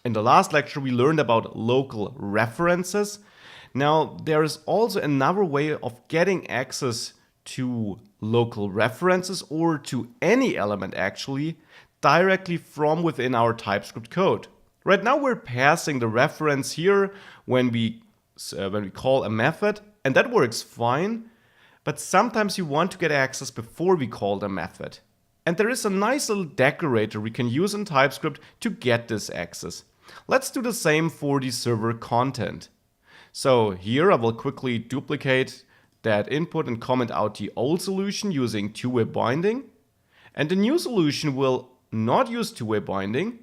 In the last lecture, we learned about local references. Now, there is also another way of getting access to local references or to any element actually directly from within our TypeScript code. Right now, we're passing the reference here when we call a method, and that works fine. But sometimes you want to get access before we call the method. And there is a nice little decorator we can use in TypeScript to get this access. Let's do the same for the server content. So here I will quickly duplicate that input and comment out the old solution using two-way binding. And the new solution will not use two-way binding,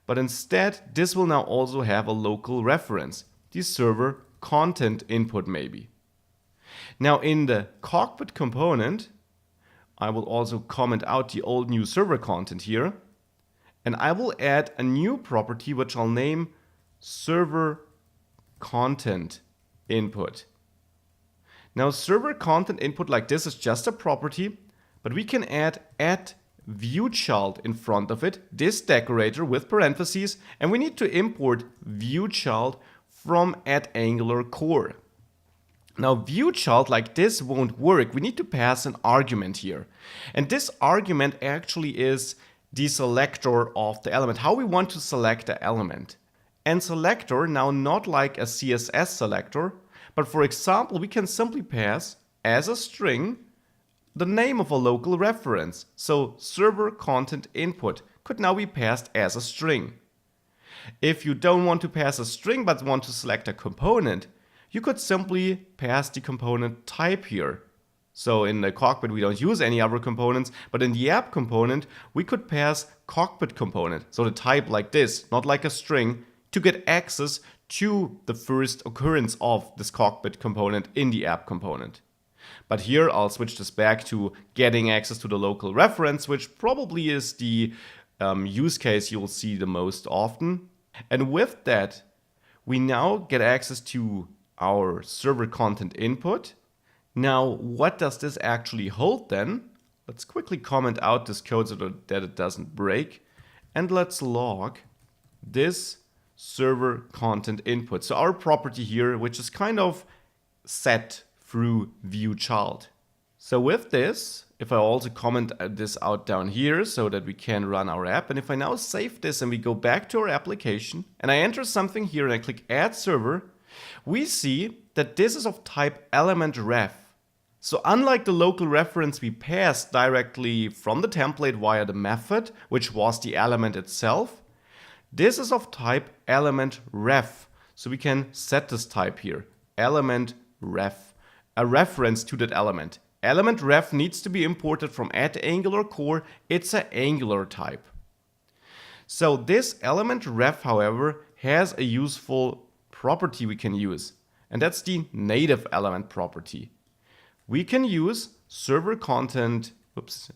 but instead this will now also have a local reference, the server content input maybe. Now in the cockpit component, I will also comment out the old new server content here. And I will add a new property which I'll name server content input. Now server content input like this is just a property, but we can add ViewChild in front of it, this decorator with parentheses, and we need to import ViewChild from @AngularCore. Now ViewChild like this won't work. We need to pass an argument here. And this argument actually is the selector of the element, how we want to select the element. And selector now not like a CSS selector, but for example, we can simply pass as a string the name of a local reference. So server content input could now be passed as a string. If you don't want to pass a string but want to select a component, you could simply pass the component type here. So in the cockpit we don't use any other components, but in the app component we could pass cockpit component. So the type like this, not like a string, to get access to the first occurrence of this cockpit component in the app component. But here I'll switch this back to getting access to the local reference, which probably is the use case you'll see the most often. And with that, we now get access to our server content input. Now, what does this actually hold then? Let's quickly comment out this code so that it doesn't break. And let's log this server content input. So our property here, which is kind of set through ViewChild. So with this, if I also comment this out down here so that we can run our app, and if I now save this and we go back to our application and I enter something here and I click add server, we see that this is of type element ref. So unlike the local reference we passed directly from the template via the method, which was the element itself, this is of type element ref. So we can set this type here, element ref, a reference to that element. Element ref needs to be imported from @AngularCore. It's an Angular type. So this element ref, however, has a useful property we can use, and that's the native element property. We can use server content,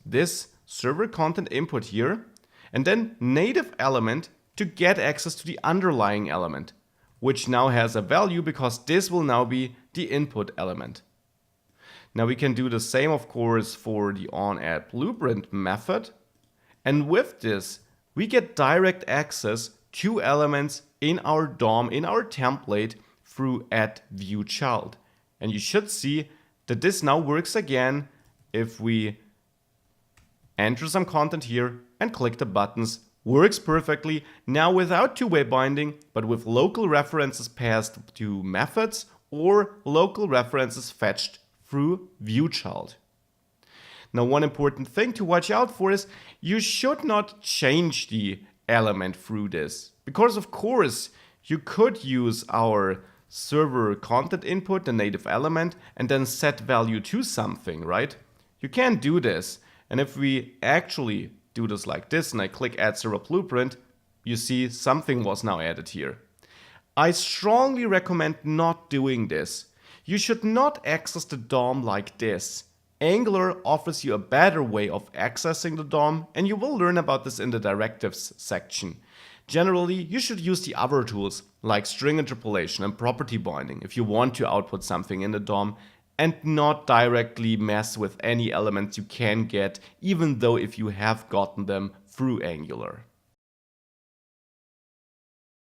this server content input here, and then native element to get access to the underlying element, which now has a value because this will now be the input element. Now we can do the same, of course, for the onAddBlueprint method. And with this, we get direct access to elements in our DOM, in our template, through @ViewChild. And you should see that this now works again if we enter some content here and click the buttons. Works perfectly, now without two-way binding, but with local references passed to methods or local references fetched through ViewChild. Now one important thing to watch out for is you should not change the element through this. Because of course you could use our server content input, the native element, and then set value to something, right? You can't do this. And if we actually do this like this and I click add server blueprint, you see something was now added here. I strongly recommend not doing this. You should not access the DOM like this. Angular offers you a better way of accessing the DOM, and you will learn about this in the directives section. Generally, you should use the other tools like string interpolation and property binding if you want to output something in the DOM, and not directly mess with any elements you can get, even though if you have gotten them through Angular.